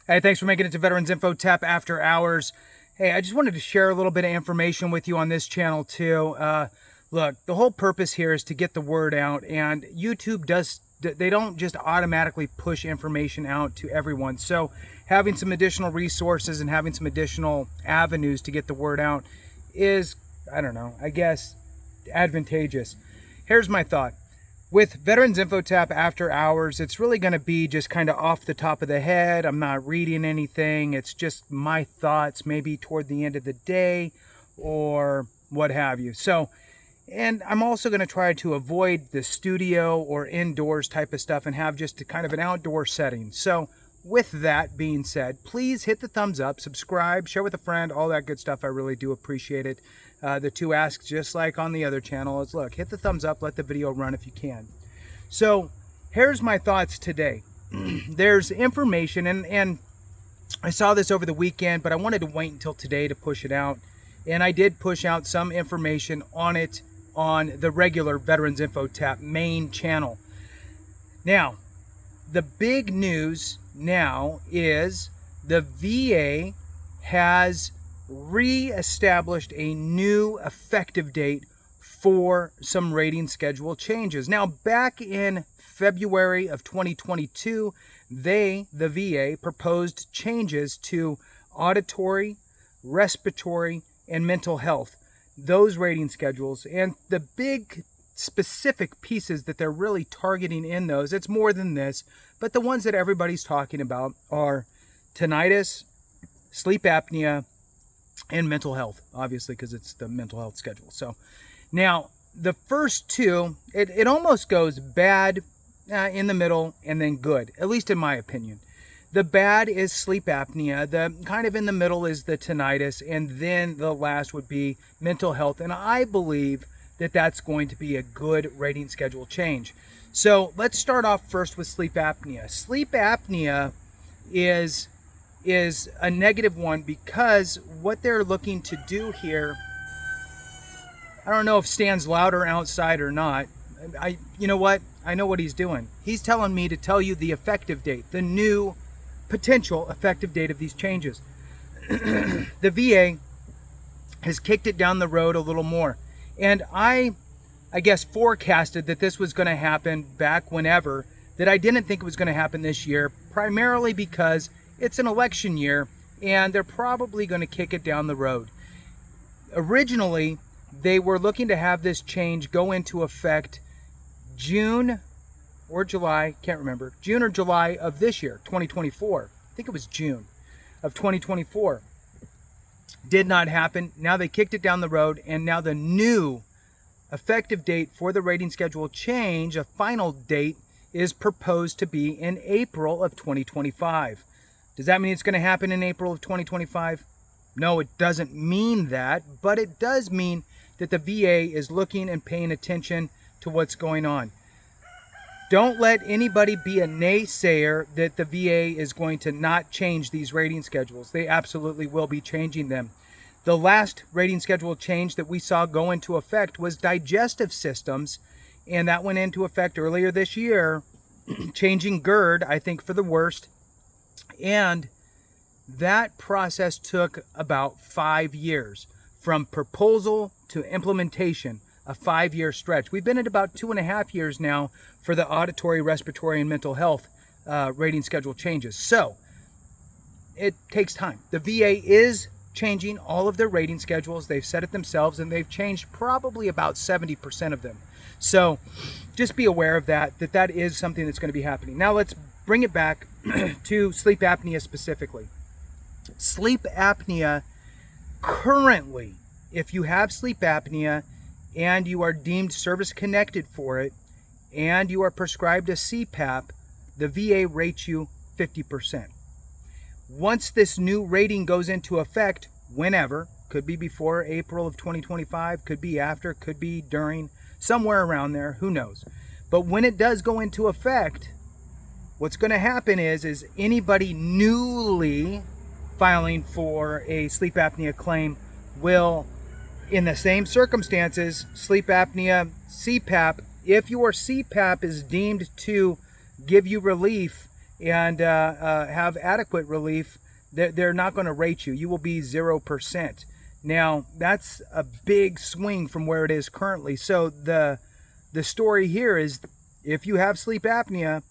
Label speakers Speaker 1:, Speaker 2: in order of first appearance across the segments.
Speaker 1: Hey, thanks for making it to Veterans Info Tap After Hours. Hey, I just wanted to share a little bit of information with you on this channel too. Look, the whole purpose here is to get the word out, and YouTube they don't just automatically push information out to everyone. So having some additional resources and having some additional avenues to get the word out is, I don't know, I guess advantageous. Here's my thought. With Veterans Info Tap After Hours, it's really going to be just kind of off the top of the head. I'm not reading anything. It's just my thoughts, maybe toward the end of the day or what have you. So, and I'm also going to try to avoid the studio or indoors type of stuff and have just a kind of an outdoor setting. So with that being said, please hit the thumbs up, subscribe, share with a friend, all that good stuff. I really do appreciate it. The two asks, just like on the other channel, is look, hit the thumbs up, let the video run if you can. So here's my thoughts today. There's information, and I saw this over the weekend, but I wanted to wait until today to push it out. And I did push out some information on it on the regular Veterans Info Tap main channel. Now, the big news now is the VA has re-established a new effective date for some rating schedule changes. Now, back in February of 2022, the VA, proposed changes to auditory, respiratory, and mental health, those rating schedules. And the big specific pieces that they're really targeting in those, it's more than this, but the ones that everybody's talking about are tinnitus, sleep apnea, and mental health, obviously, because it's the mental health schedule. So now the first two, it almost goes bad in the middle and then good, at least in my opinion. The bad is sleep apnea. The kind of in the middle is the tinnitus, and then the last would be mental health. And I believe that that's going to be a good rating schedule change. So let's start off first with sleep apnea. Sleep apnea is a negative one because what they're looking to do here, I don't know if Stan's louder outside or not. You know what? I know what he's doing. He's telling me to tell you the effective date, the new potential effective date of these changes. The VA has kicked it down the road a little more. And I guess forecasted that this was going to happen back whenever, that I didn't think it was going to happen this year, primarily because it's an election year and they're probably going to kick it down the road. Originally, they were looking to have this change go into effect June or July, can't remember, June or July of this year, 2024. I think it was June of 2024. Did not happen. Now they kicked it down the road, and now the new effective date for the rating schedule change, a final date, is proposed to be in April of 2025. Does that mean it's going to happen in April of 2025? No, it doesn't mean that, but it does mean that the VA is looking and paying attention to what's going on. Don't let anybody be a naysayer that the VA is going to not change these rating schedules. They absolutely will be changing them. The last rating schedule change that we saw go into effect was digestive systems, and that went into effect earlier this year, changing GERD, I think, for the worst. And that process took about 5 years from proposal to implementation, a 5-year stretch. We've been at about 2.5 years now for the auditory, respiratory, and mental health rating schedule changes. So it takes time. The VA is changing all of their rating schedules. They've said it themselves, and they've changed probably about 70% of them. So just be aware of that is something that's going to be happening. Now let's bring it back to sleep apnea specifically. Sleep apnea currently, if you have sleep apnea and you are deemed service connected for it and you are prescribed a CPAP, the VA rates you 50%. Once this new rating goes into effect, whenever, could be before April of 2025, could be after, could be during, somewhere around there, who knows. But when it does go into effect, what's going to happen is anybody newly filing for a sleep apnea claim will, in the same circumstances, sleep apnea, CPAP, if your CPAP is deemed to give you relief and have adequate relief, they're not going to rate you. You will be 0%. Now, that's a big swing from where it is currently. So the story here is, if you have sleep apnea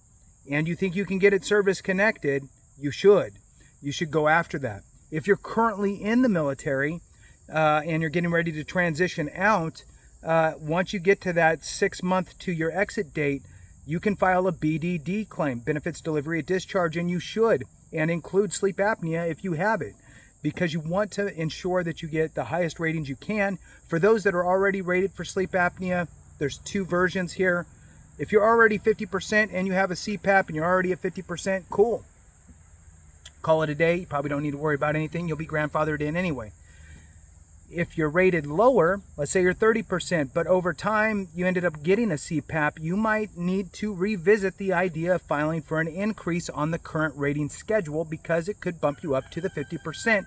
Speaker 1: and you think you can get it service connected, you should. You should go after that. If you're currently in the military and you're getting ready to transition out, once you get to that 6 month to your exit date, you can file a BDD claim, benefits delivery at discharge, and you should, and include sleep apnea if you have it, because you want to ensure that you get the highest ratings you can. For those that are already rated for sleep apnea, there's 2 versions here. If you're already 50% and you have a CPAP and you're already at 50%, cool. Call it a day. You probably don't need to worry about anything. You'll be grandfathered in anyway. If you're rated lower, let's say you're 30%, but over time you ended up getting a CPAP, you might need to revisit the idea of filing for an increase on the current rating schedule, because it could bump you up to the 50%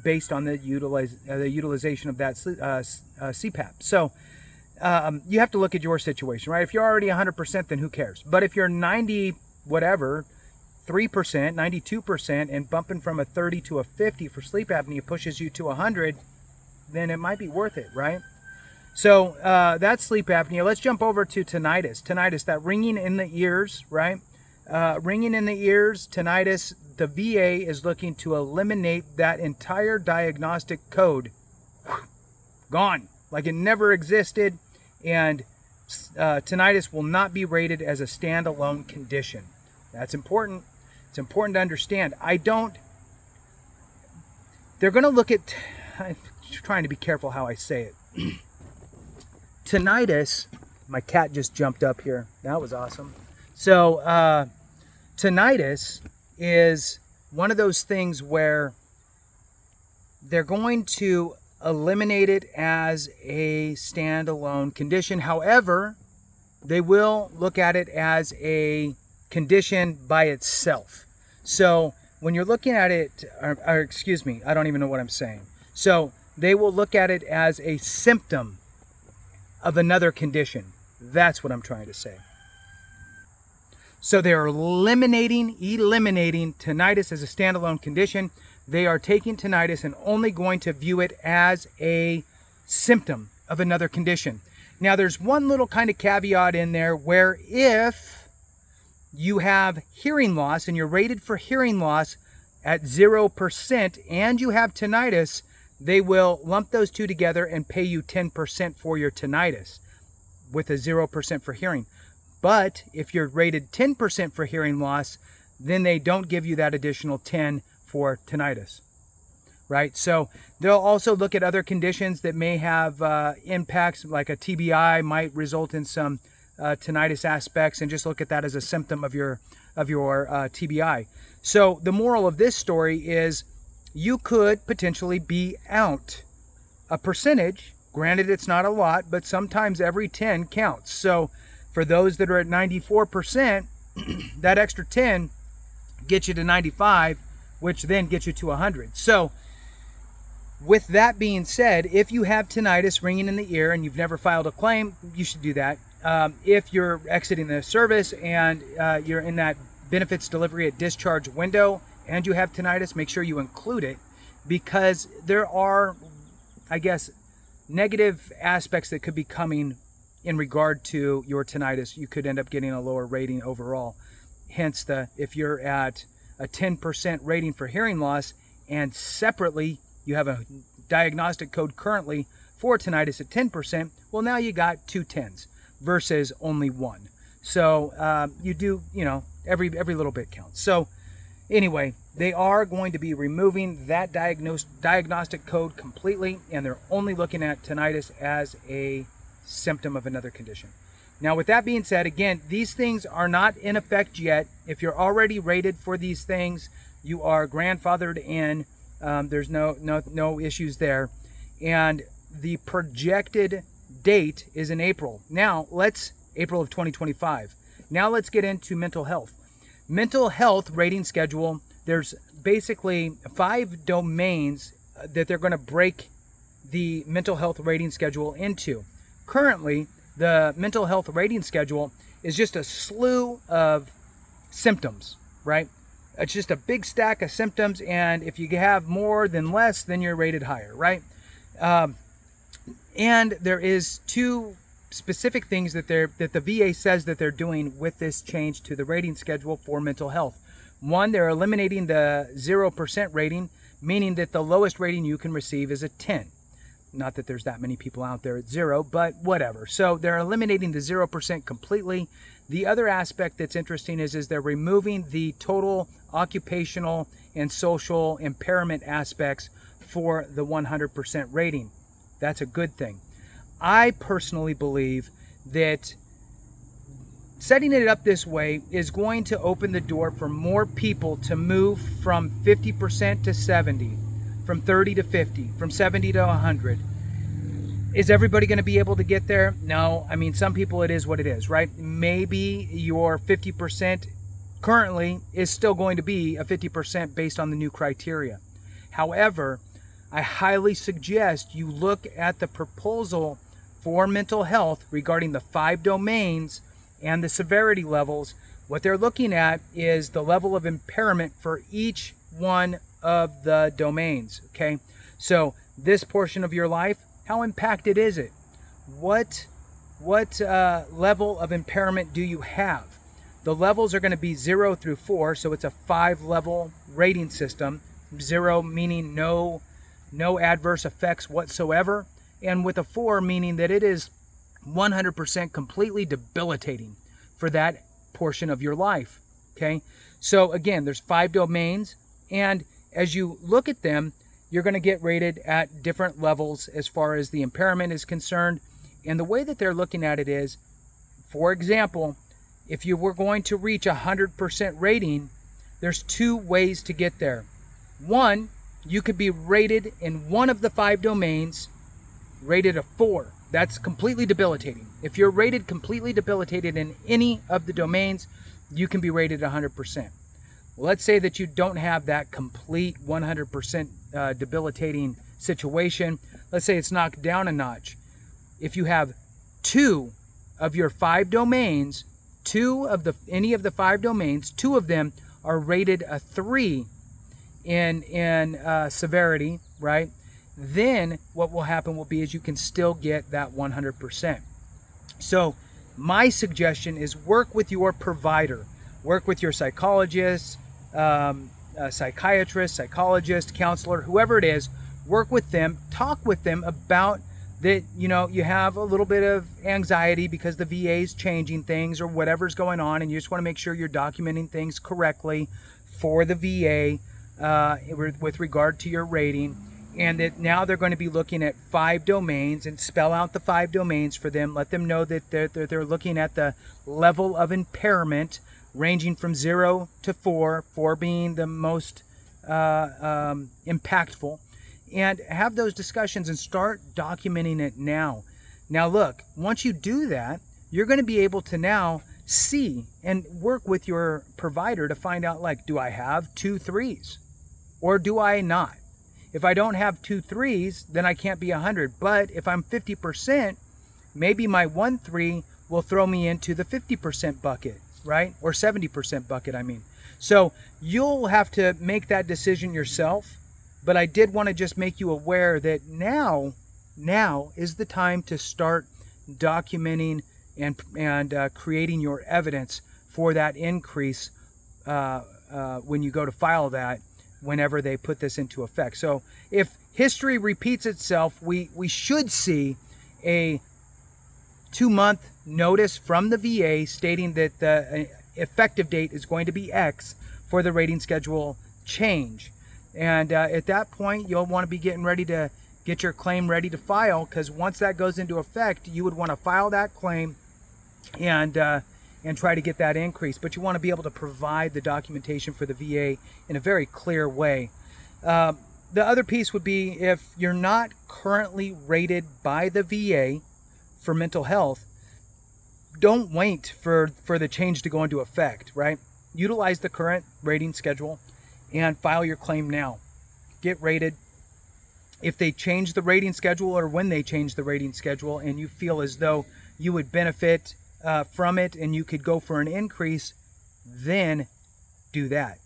Speaker 1: based on the utilization of that CPAP. So you have to look at your situation, right? If you're already 100%, then who cares? But if you're 90 whatever, 3%, 92%, and bumping from a 30 to a 50 for sleep apnea pushes you to 100, then it might be worth it, right? So that's sleep apnea. Let's jump over to tinnitus. Tinnitus, that ringing in the ears, right? Ringing in the ears, tinnitus, the VA is looking to eliminate that entire diagnostic code. Gone, like it never existed, and tinnitus will not be rated as a standalone condition. That's important. It's important to understand. They're going to look at, I'm trying to be careful how I say it. Tinnitus, my cat just jumped up here. That was awesome. So tinnitus is one of those things where they're going to eliminate it as a standalone condition. However, they will look at it as a condition by itself. So when you're looking at it, or excuse me, I don't even know what I'm saying. So they will look at it as a symptom of another condition. That's what I'm trying to say. So they're eliminating tinnitus as a standalone condition. They are taking tinnitus and only going to view it as a symptom of another condition. Now, there's one little kind of caveat in there where if you have hearing loss and you're rated for hearing loss at 0% and you have tinnitus, they will lump those two together and pay you 10% for your tinnitus with a 0% for hearing. But if you're rated 10% for hearing loss, then they don't give you that additional 10 for tinnitus, right? So they'll also look at other conditions that may have impacts, like a TBI might result in some tinnitus aspects, and just look at that as a symptom of your TBI. So the moral of this story is you could potentially be out a percentage. Granted, it's not a lot, but sometimes every 10 counts. So for those that are at 94%, that extra 10 gets you to 95, which then gets you to 100. So with that being said, if you have tinnitus ringing in the ear and you've never filed a claim, you should do that. If you're exiting the service and you're in that benefits delivery at discharge window and you have tinnitus, make sure you include it, because there are, I guess, negative aspects that could be coming in regard to your tinnitus. You could end up getting a lower rating overall. Hence, if you're at a 10% rating for hearing loss and separately you have a diagnostic code currently for tinnitus at 10%, well, now you got 2 10s versus only 1. So you do, every little bit counts. So anyway, they are going to be removing that diagnostic code completely, and they're only looking at tinnitus as a symptom of another condition. Now, with that being said, again, these things are not in effect yet. If you're already rated for these things, you are grandfathered in. There's no issues there. And the projected date is in April. Now, April of 2025. Now let's get into mental health. Mental health rating schedule, there's basically 5 domains that they're going to break the mental health rating schedule into. Currently, the mental health rating schedule is just a slew of symptoms, right? It's just a big stack of symptoms, and if you have more than less, then you're rated higher, right? And there is two specific things that the VA says that they're doing with this change to the rating schedule for mental health. One, they're eliminating the 0% rating, meaning that the lowest rating you can receive is a 10. Not that there's that many people out there at 0, but whatever. So they're eliminating the 0% completely. The other aspect that's interesting is they're removing the total occupational and social impairment aspects for the 100% rating. That's a good thing. I personally believe that setting it up this way is going to open the door for more people to move from 50% to 70, from 30 to 50, from 70 to 100. Is everybody going to be able to get there? No. I mean, some people, it is what it is, right? Maybe your 50% currently is still going to be a 50% based on the new criteria. However, I highly suggest you look at the proposal for mental health regarding the 5 domains and the severity levels. What they're looking at is the level of impairment for each one of the domains, okay? So this portion of your life, how impacted is it? What level of impairment do you have? The levels are going to be 0 through 4, so it's a 5-level rating system. 0 meaning no adverse effects whatsoever, and with a 4 meaning that it is 100% completely debilitating for that portion of your life. Okay, so again, there's 5 domains, and as you look at them, you're going to get rated at different levels as far as the impairment is concerned. And the way that they're looking at it is, for example, if you were going to reach 100% rating, there's 2 ways to get there. One, you could be rated in one of the 5 domains, rated a 4. That's completely debilitating. If you're rated completely debilitated in any of the domains, you can be rated 100%. Let's say that you don't have that complete 100% debilitating situation. Let's say it's knocked down a notch. If you have 2 of your 5 domains, any of the 5 domains, 2 of them are rated a 3 in severity, right? Then what will happen will be is you can still get that 100%. So my suggestion is work with your provider, work with your psychologist, psychiatrist, psychologist, counselor, whoever it is. Work with them, talk with them about that. You have a little bit of anxiety because the VA is changing things or whatever's going on, and you just want to make sure you're documenting things correctly for the VA with regard to your rating. And that now they're going to be looking at 5 domains, and spell out the 5 domains for them. Let them know that they're looking at the level of impairment ranging from 0 to 4, 4 being the most impactful. And have those discussions and start documenting it now. Now look, once you do that, you're going to be able to now see and work with your provider to find out, like, do I have 2 3s or do I not? If I don't have 2 3s, then I can't be 100. But if I'm 50%, maybe my 1 3 will throw me into the 50% bucket, right? Or 70% bucket, I mean. So you'll have to make that decision yourself. But I did want to just make you aware that now is the time to start documenting and creating your evidence for that increase when you go to file that, whenever they put this into effect. So if history repeats itself, we should see a 2-month notice from the VA stating that the effective date is going to be X for the rating schedule change. And at that point, you'll want to be getting ready to get your claim ready to file, because once that goes into effect, you would want to file that claim and try to get that increase. But you want to be able to provide the documentation for the VA in a very clear way. The other piece would be, if you're not currently rated by the VA for mental health, don't wait for the change to go into effect, right? Utilize the current rating schedule and file your claim now. Get rated. If they change the rating schedule, or when they change the rating schedule, and you feel as though you would benefit from it and you could go for an increase, then do that.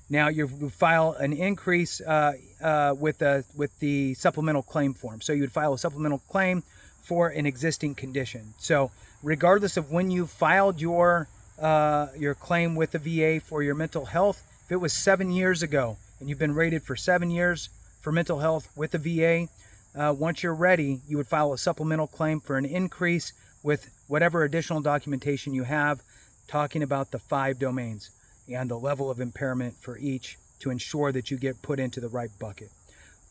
Speaker 1: Now you file an increase with the supplemental claim form. So you would file a supplemental claim for an existing condition. So regardless of when you filed your claim with the VA for your mental health, if it was 7 years ago and you've been rated for 7 years for mental health with the VA, once you're ready, you would file a supplemental claim for an increase with whatever additional documentation you have, talking about the 5 domains and the level of impairment for each to ensure that you get put into the right bucket.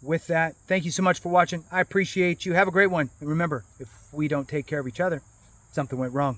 Speaker 1: With that, thank you so much for watching. I appreciate you. Have a great one. And remember, if we don't take care of each other, something went wrong.